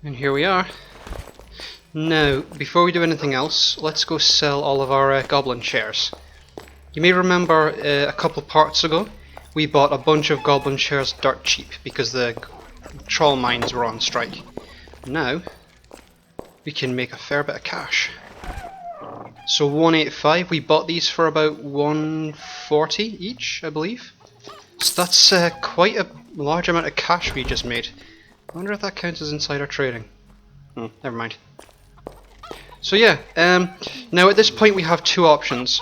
And here we are. Now, before we do anything else, let's go sell all of our goblin shares. You may remember a couple parts ago, we bought a bunch of goblin shares dirt cheap because the troll mines were on strike. Now, we can make a fair bit of cash. So 185, we bought these for about 140 each, I believe. So that's quite a large amount of cash we just made. I wonder if that counts as insider trading. Never mind. So yeah, now at this point we have two options.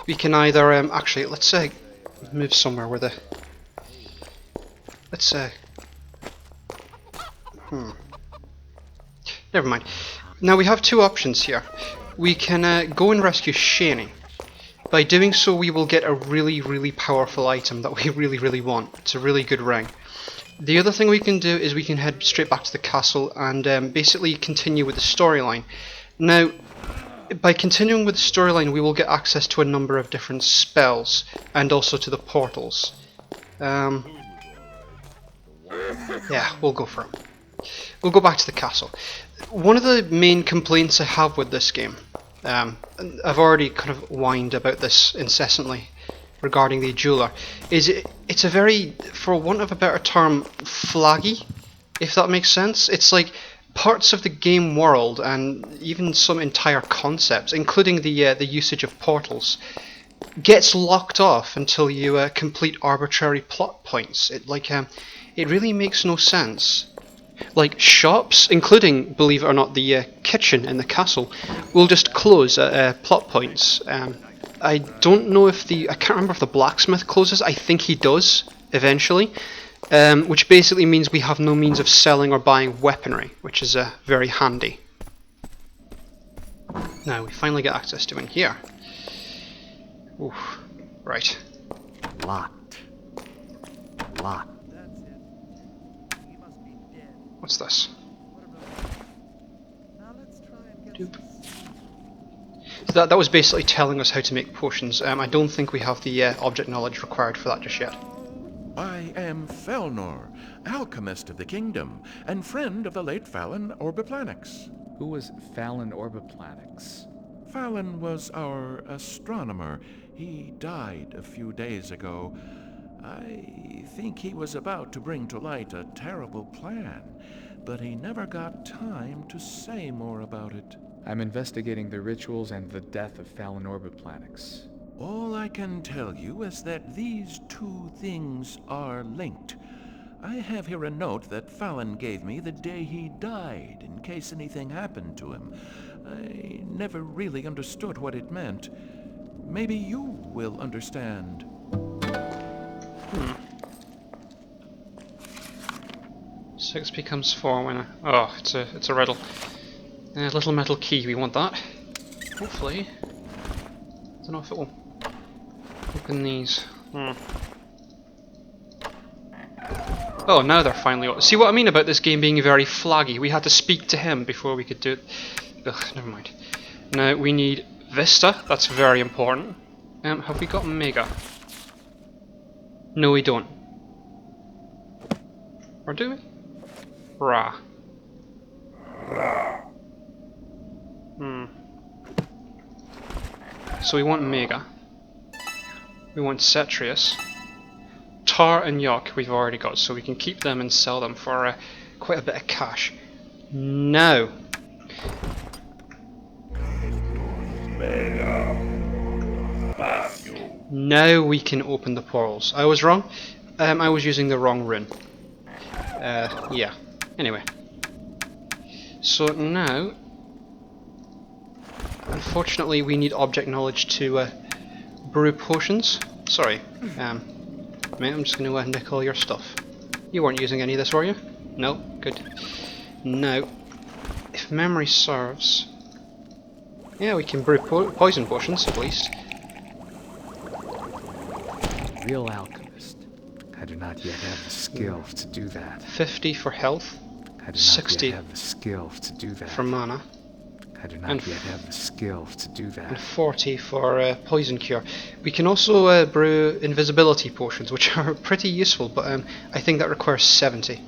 We can either, actually, let's move somewhere where the... Let's Never mind. Now we have two options here. We can go and rescue Shani. By doing so we will get a really powerful item that we really want. It's a really good ring. The other thing we can do is we can head straight back to the castle and basically continue with the storyline. Now, by continuing with the storyline we will get access to a number of different spells and also to the portals. Yeah, we'll go for it. We'll go back to the castle. One of the main complaints I have with this game, I've already kind of whined about this incessantly regarding the jeweler, is it's a very, for want of a better term, flaggy, if that makes sense. It's like parts of the game world and even some entire concepts, including the usage of portals, gets locked off until you complete arbitrary plot points. It really makes no sense. Like shops, including, believe it or not, the kitchen in the castle, will just close at plot points. I don't know if I can't remember if the blacksmith closes. I think he does eventually, which basically means we have no means of selling or buying weaponry, which is very handy. Now we finally get access to in here. Ooh, right. Locked. What's this? Doop. So that was basically telling us how to make potions. I don't think we have the object knowledge required for that just yet. I am Felnor, alchemist of the kingdom, and friend of the late Fallon Orbiplanix. Who was Fallon Orbiplanix? Fallon was our astronomer. He died a few days ago. I think he was about to bring to light a terrible plan, but he never got time to say more about it. I'm investigating the rituals and the death of Fallon Orbiplanix. All I can tell you is that these two things are linked. I have here a note that Fallon gave me the day he died, in case anything happened to him. I never really understood what it meant. Maybe you will understand. 6 becomes 4 when it's a riddle. Little metal key, we want that. Hopefully. I don't know if it will open these. Oh, now they're finally open. See what I mean about this game being very flaggy? We had to speak to him before we could do it. Ugh, never mind. Now we need Vista, that's very important. Have we got Mega? No, we don't. Or do we? Ra. So we want Mega. We want Cetrius. Tar and Yok we've already got, so we can keep them and sell them for quite a bit of cash. Now. Now we can open the portals. I was wrong. I was using the wrong rune. Yeah. Anyway. So now, unfortunately, we need object knowledge to brew potions. Sorry, mate, I'm just going to nick all your stuff. You weren't using any of this, were you? No? Good. Now, if memory serves... Yeah, we can brew poison potions, at least. Real alchemist. I do not yet have the skills to do that. 50 for health. I do not 60 yet have the skills to do that. for mana. I do not yet have the skills to do that. And 40 for poison cure. We can also brew invisibility potions, which are pretty useful, but I think that requires 70,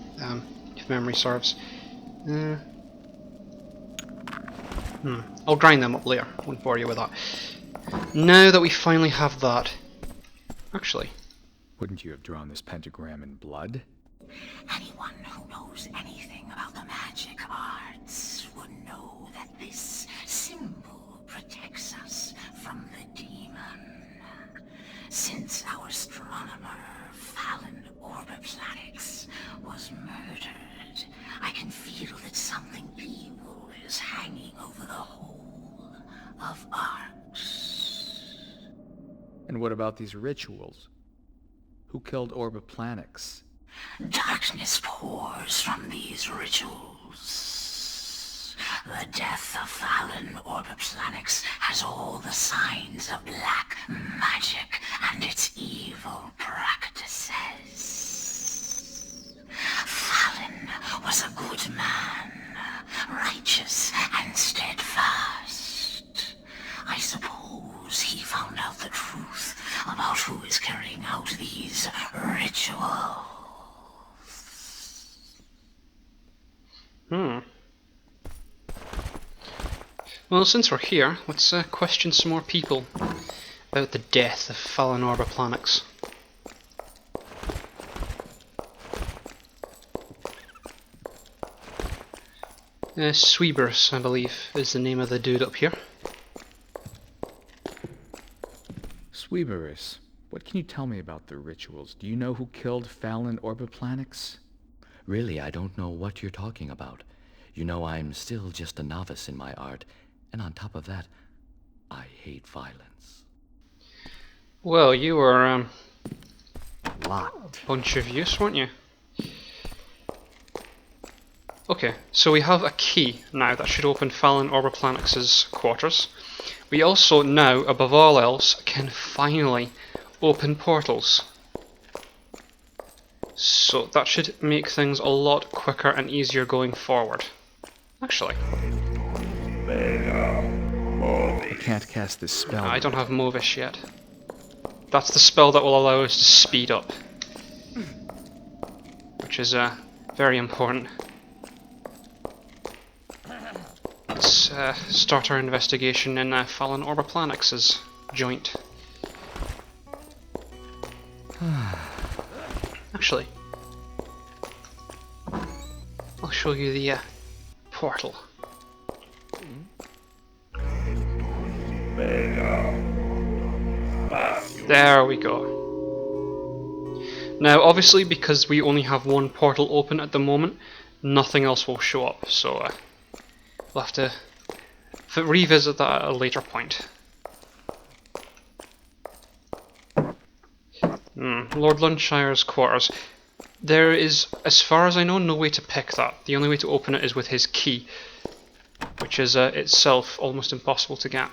if memory serves. I'll grind them up later. Won't bore you with that. Now that we finally have that... Actually... Wouldn't you have drawn this pentagram in blood? Anyone who knows anything about the magic arts would know that this symbol protects us from the demon. Since our astronomer, Fallon Orbiplanix, was murdered, I can feel that something evil is hanging over the whole of Arx. And what about these rituals? Who killed Orbiplanix? Darkness pours from these rituals. The death of Fallon Orbiplanix has all the signs of black magic and its evil practices. Fallon was a good man, righteous and steadfast. I suppose he found out the truth about who is carrying out these rituals. Well, since we're here, let's question some more people about the death of Fallon Orbiplanix. Sweebers, I believe, is the name of the dude up here. Sweeberus, what can you tell me about the rituals? Do you know who killed Fallon Orbiplanix? Really, I don't know what you're talking about. You know, I'm still just a novice in my art, and on top of that, I hate violence. Well, you were Locked. a bunch of use, weren't you? Okay, so we have a key now that should open Fallon Orbiplanix's quarters. We also now, above all else, can finally open portals. So that should make things a lot quicker and easier going forward. Actually, I can't cast this spell. I don't have Movish yet. That's the spell that will allow us to speed up, which is very important. Let's start our investigation in Fallon Orbiplanix's joint. Actually, I'll show you the portal. There we go. Now, obviously, because we only have one portal open at the moment, nothing else will show up, so we'll have to revisit that at a later point. Lord Lunshire's quarters. There is, as far as I know, no way to pick that. The only way to open it is with his key, which is itself almost impossible to get.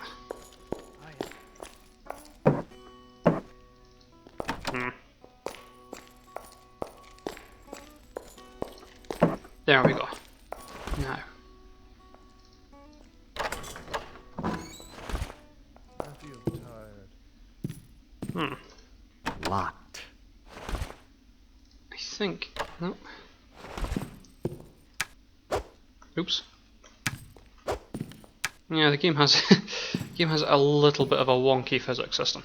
There we go. Now. I feel tired. Locked. I think. No. Oops. Yeah, the game has a little bit of a wonky physics system.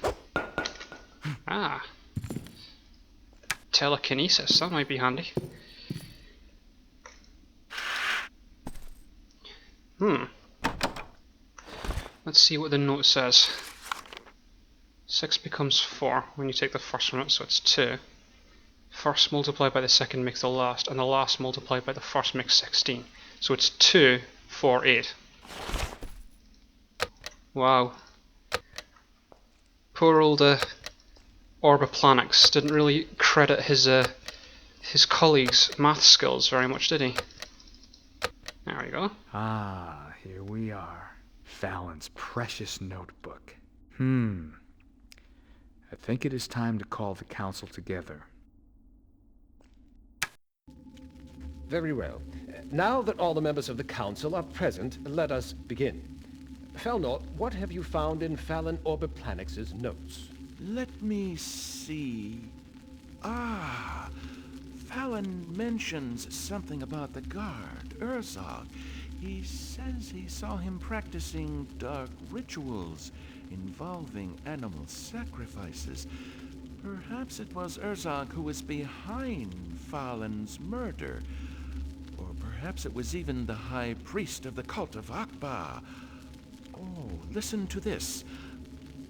Ah. Telekinesis, that might be handy. Let's see what the note says. 6 becomes 4 when you take the first one out, so it's 2. First multiplied by the second makes the last, and the last multiplied by the first makes 16. So it's 2, 4, 8. Wow. Poor old Orbiplanix didn't really credit his colleagues' math skills very much, did he? There we go. Ah, here we are. Fallon's precious notebook. I think it is time to call the council together. Very well. Now that all the members of the council are present, let us begin. Felnor, what have you found in Fallon Orbiplanix's notes? Let me see. Fallon mentions something about the guard, Urzog. He says he saw him practicing dark rituals involving animal sacrifices. Perhaps it was Herzog who was behind Falen's murder. Or perhaps it was even the high priest of the cult of Akbar. Oh, listen to this.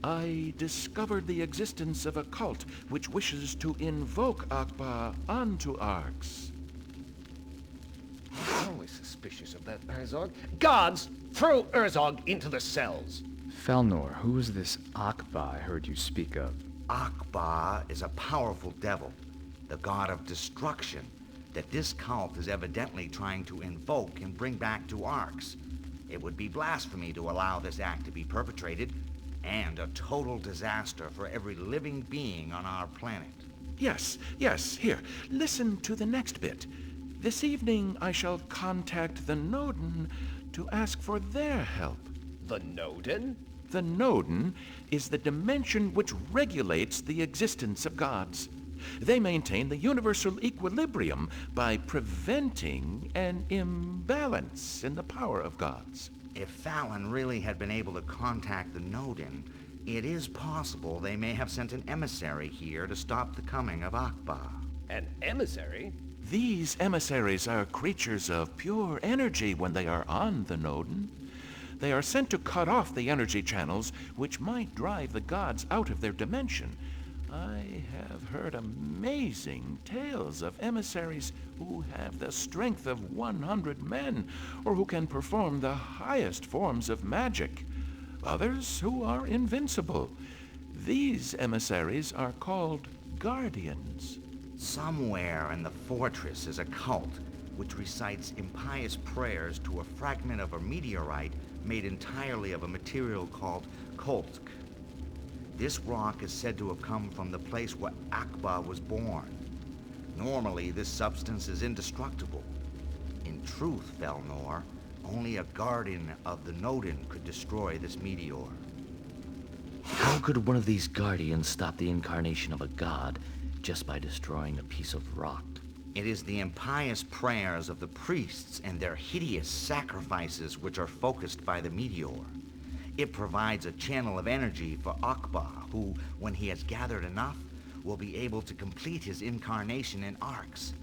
I discovered the existence of a cult which wishes to invoke Akbar onto Arx. Always suspicious of that Herzog. Guards, throw Herzog into the cells. Felnor, who is this Akbar I heard you speak of? Akbar is a powerful devil, the god of destruction, that this cult is evidently trying to invoke and bring back to Arx. It would be blasphemy to allow this act to be perpetrated, and a total disaster for every living being on our planet. Yes, here, listen to the next bit. This evening I shall contact the Nodin to ask for their help. The Nodin? The Nodin is the dimension which regulates the existence of gods. They maintain the universal equilibrium by preventing an imbalance in the power of gods. If Fallon really had been able to contact the Nodin, it is possible they may have sent an emissary here to stop the coming of Akbar. An emissary? These emissaries are creatures of pure energy when they are on the Nodin. They are sent to cut off the energy channels which might drive the gods out of their dimension. I have heard amazing tales of emissaries who have the strength of 100 men, or who can perform the highest forms of magic. Others who are invincible. These emissaries are called guardians. Somewhere in the fortress is a cult which recites impious prayers to a fragment of a meteorite made entirely of a material called koltk. This rock is said to have come from the place where Akbar was born. Normally, this substance is indestructible. In truth, Felnor, only a guardian of the Nodin could destroy this meteor. How could one of these guardians stop the incarnation of a god just by destroying a piece of rock? It is the impious prayers of the priests and their hideous sacrifices which are focused by the meteor. It provides a channel of energy for Akbar, who, when he has gathered enough, will be able to complete his incarnation in Arx.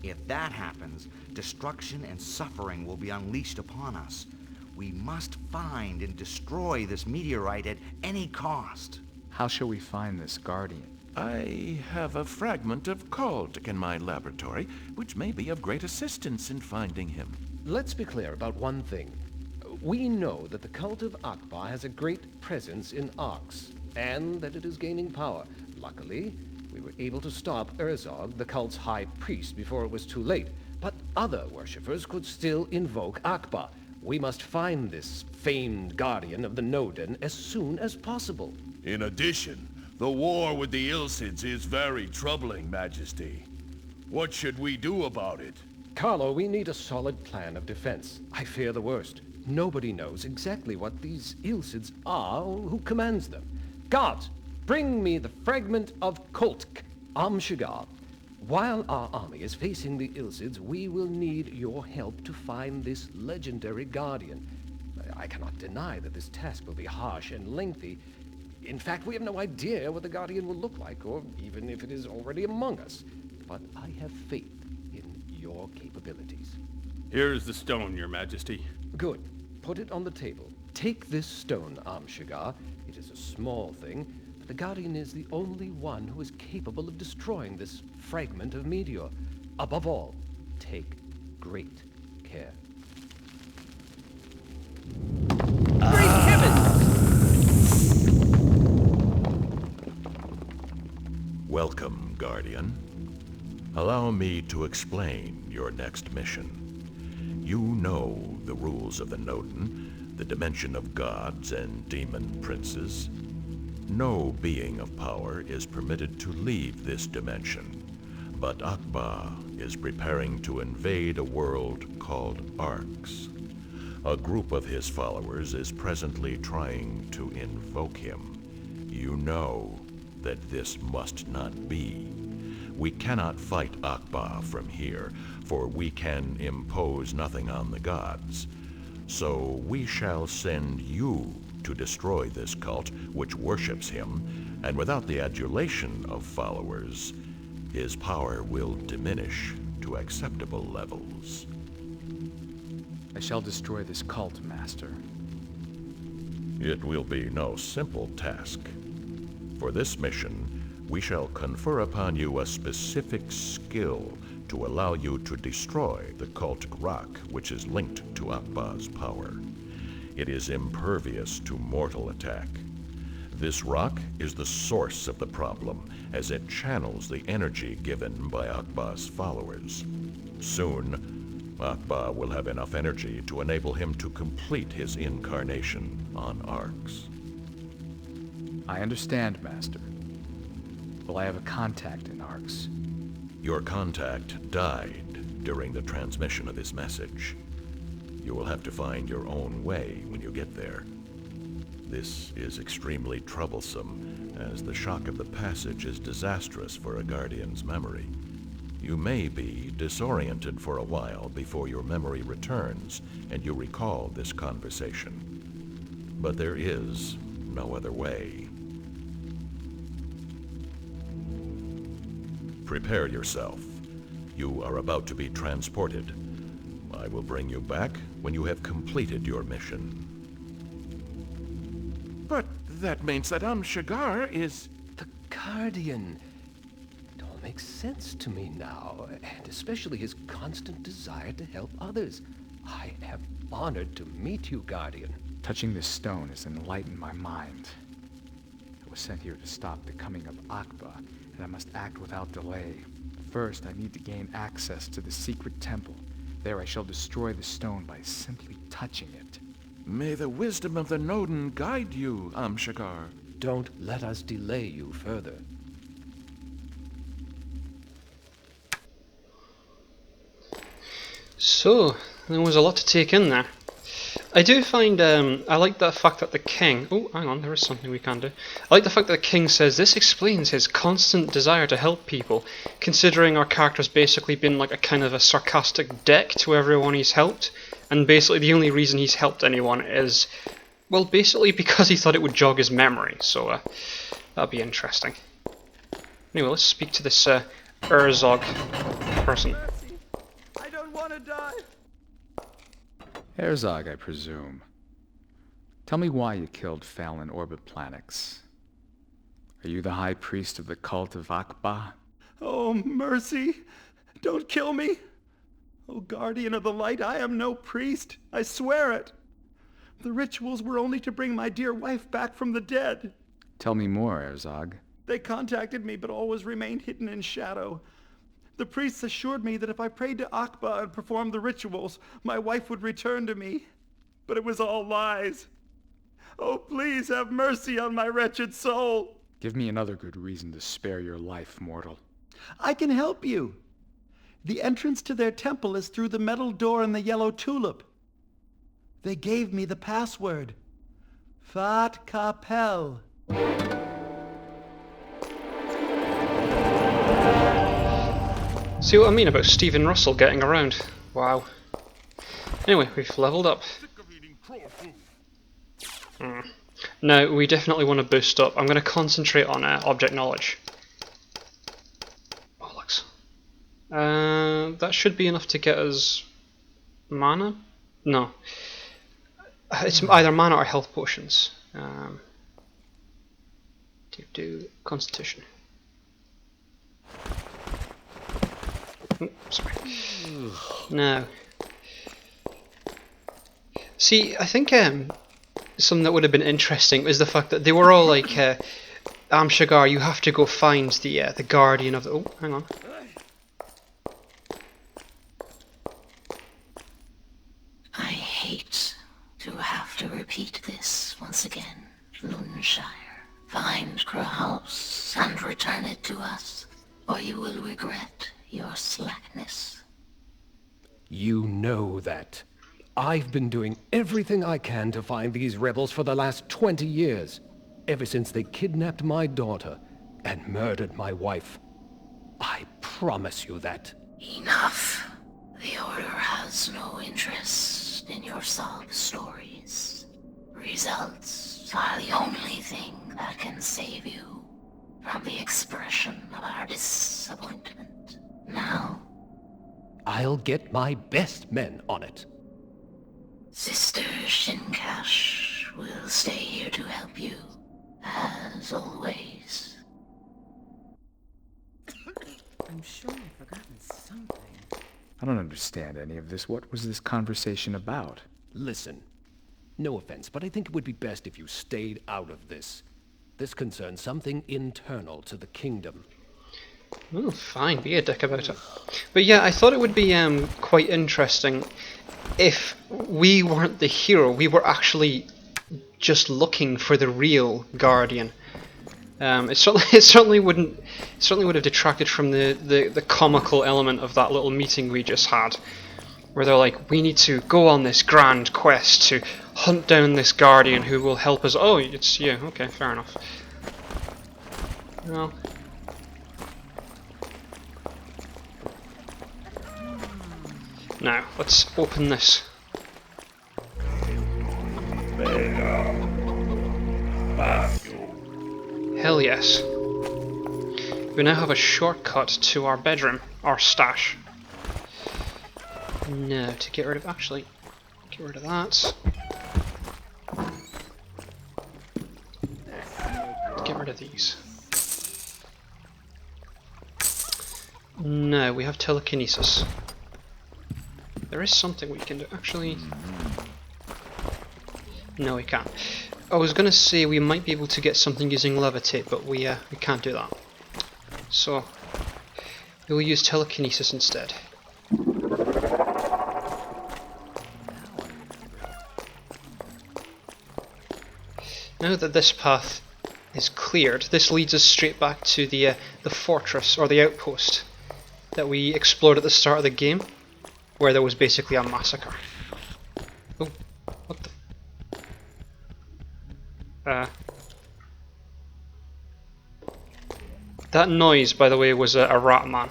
If that happens, destruction and suffering will be unleashed upon us. We must find and destroy this meteorite at any cost. How shall we find this guardian? I have a fragment of koltk in my laboratory, which may be of great assistance in finding him. Let's be clear about one thing. We know that the cult of Akbar has a great presence in Arx, and that it is gaining power. Luckily, we were able to stop Herzog, the cult's high priest, before it was too late. But other worshippers could still invoke Akbar. We must find this famed guardian of the Nodin as soon as possible. In addition, the war with the Ilsids is very troubling, Majesty. What should we do about it? Carlo, we need a solid plan of defense. I fear the worst. Nobody knows exactly what these Ilsids are or who commands them. Guards, bring me the fragment of koltk, Amshigar. While our army is facing the Ilsids, we will need your help to find this legendary guardian. I cannot deny that this task will be harsh and lengthy. In fact, we have no idea what the guardian will look like, or even if it is already among us. But I have faith in your capabilities. Here's the stone, Your Majesty. Good. Put it on the table. Take this stone, Amshigar. It is a small thing, but the Guardian is the only one who is capable of destroying this fragment of meteor. Above all, take great care. Great heavens! Welcome, Guardian. Allow me to explain your next mission. You know the rules of the Nodin, the dimension of gods and demon princes. No being of power is permitted to leave this dimension, but Akbar is preparing to invade a world called Arx. A group of his followers is presently trying to invoke him. You know that this must not be. We cannot fight Akbar from here, for we can impose nothing on the gods. So we shall send you to destroy this cult which worships him, and without the adulation of followers, his power will diminish to acceptable levels. I shall destroy this cult, Master. It will be no simple task. For this mission, we shall confer upon you a specific skill to allow you to destroy the cultic rock which is linked to Akba's power. It is impervious to mortal attack. This rock is the source of the problem, as it channels the energy given by Akba's followers. Soon, Akba will have enough energy to enable him to complete his incarnation on Arx. I understand, Master. Well, I have a contact in Arx. Your contact died during the transmission of his message. You will have to find your own way when you get there. This is extremely troublesome, as the shock of the passage is disastrous for a Guardian's memory. You may be disoriented for a while before your memory returns and you recall this conversation. But there is no other way. Prepare yourself. You are about to be transported. I will bring you back when you have completed your mission. But that means that Shigar is... The Guardian. It all makes sense to me now, and especially his constant desire to help others. I am honored to meet you, Guardian. Touching this stone has enlightened my mind. I was sent here to stop the coming of Akba, and I must act without delay. First, I need to gain access to the secret temple. There I shall destroy the stone by simply touching it. May the wisdom of the Nodin guide you, Shigar. Don't let us delay you further. So, there was a lot to take in there. I do find, I like the fact that the king... Oh, hang on, there is something we can do. I like the fact that the king says this explains his constant desire to help people, considering our character's basically been like a kind of a sarcastic dick to everyone he's helped, and basically the only reason he's helped anyone is, well, basically because he thought it would jog his memory, so that'll be interesting. Anyway, let's speak to this Herzog person. I don't want to die. Herzog, I presume. Tell me why you killed Fallon Orbiplanix. Are you the high priest of the cult of Akba? Oh, mercy! Don't kill me! Oh, guardian of the light, I am no priest. I swear it. The rituals were only to bring my dear wife back from the dead. Tell me more, Herzog. They contacted me, but always remained hidden in shadow. The priests assured me that if I prayed to Akba and performed the rituals, my wife would return to me. But it was all lies. Oh, please have mercy on my wretched soul. Give me another good reason to spare your life, mortal. I can help you. The entrance to their temple is through the metal door in the yellow tulip. They gave me the password. Fat Kapel. See what I mean about Stephen Russell getting around? Wow. Anyway, we've leveled up. Now, we definitely want to boost up. I'm going to concentrate on object knowledge. Bollocks. That should be enough to get us mana? No. It's either mana or health potions. Do Constitution. Sorry. No. See, I think something that would have been interesting is the fact that they were all like, Shigar, you have to go find the guardian of the... Oh, hang on. I hate to have to repeat this once again, Luneshire. Find Kraus and return it to us, or you will regret your slackness. You know that. I've been doing everything I can to find these rebels for the last 20 years, ever since they kidnapped my daughter and murdered my wife. I promise you that. Enough. The Order has no interest in your for sob stories. Results are the only thing that can save you from the expression of our disappointment. Now, I'll get my best men on it. Sister Shinkash will stay here to help you, as always. I'm sure I've forgotten something. I don't understand any of this. What was this conversation about? Listen, no offense, but I think it would be best if you stayed out of this. This concerns something internal to the kingdom. Oh, fine, be a dick about it. But yeah, I thought it would be quite interesting if we weren't the hero, we were actually just looking for the real Guardian. It certainly would have detracted from the comical element of that little meeting we just had, where they're like, we need to go on this grand quest to hunt down this Guardian who will help us. Oh, it's you. Okay, fair enough. Well. Now, let's open this. Hell yes. We now have a shortcut to our bedroom, our stash. No, to get rid of, actually, get rid of that. Get rid of these. No, we have telekinesis. There is something we can do, actually. No, we can't. I was gonna say we might be able to get something using levitate, but we can't do that. So we will use telekinesis instead. Now that this path is cleared, this leads us straight back to the fortress or the outpost that we explored at the start of the game, where there was basically a massacre. Oh, what the? That noise, by the way, was a rat man.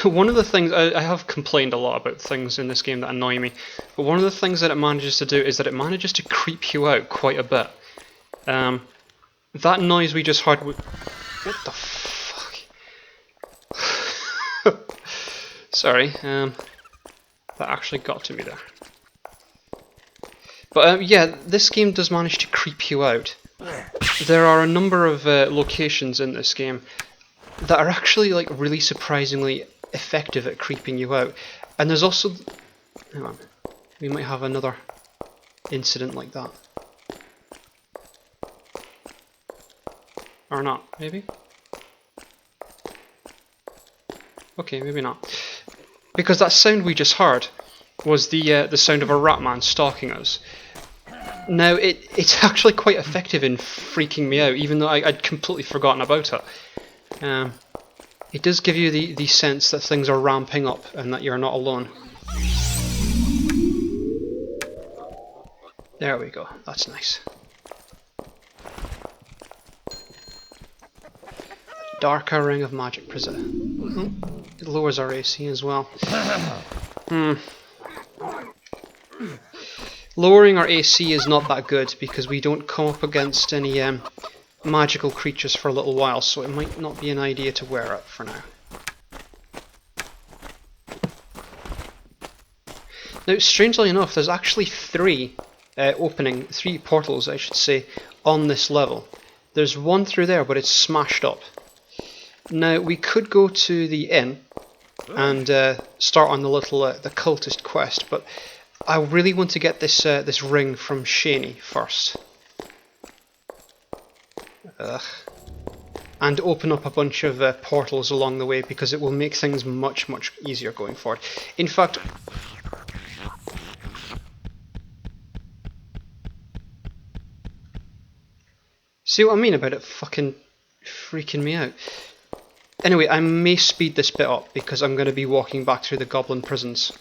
One of the things, I have complained a lot about things in this game that annoy me, but one of the things that it manages to do is that it manages to creep you out quite a bit. That noise we just heard, what the fuck? Sorry, that actually got to me there. But yeah, this game does manage to creep you out. There are a number of locations in this game that are actually like really surprisingly effective at creeping you out. And there's also, hang on, we might have another incident like that. Or not, maybe? Okay, maybe not. Because that sound we just heard was the sound of a rat man stalking us. Now, it's actually quite effective in freaking me out, even though I'd completely forgotten about it. It does give you the sense that things are ramping up and that you're not alone. There we go, that's nice. Darker Ring of Magic Prison. It lowers our AC as well. Lowering our AC is not that good because we don't come up against any magical creatures for a little while, so it might not be an idea to wear it for now. Now, strangely enough, there's actually three portals, I should say, on this level. There's one through there, but it's smashed up. Now, we could go to the inn and start on the little the cultist quest, but I really want to get this this ring from Shaney first. And open up a bunch of portals along the way, because it will make things much, much easier going forward. In fact, see what I mean about it fucking freaking me out? Anyway, I may speed this bit up because I'm going to be walking back through the goblin prisons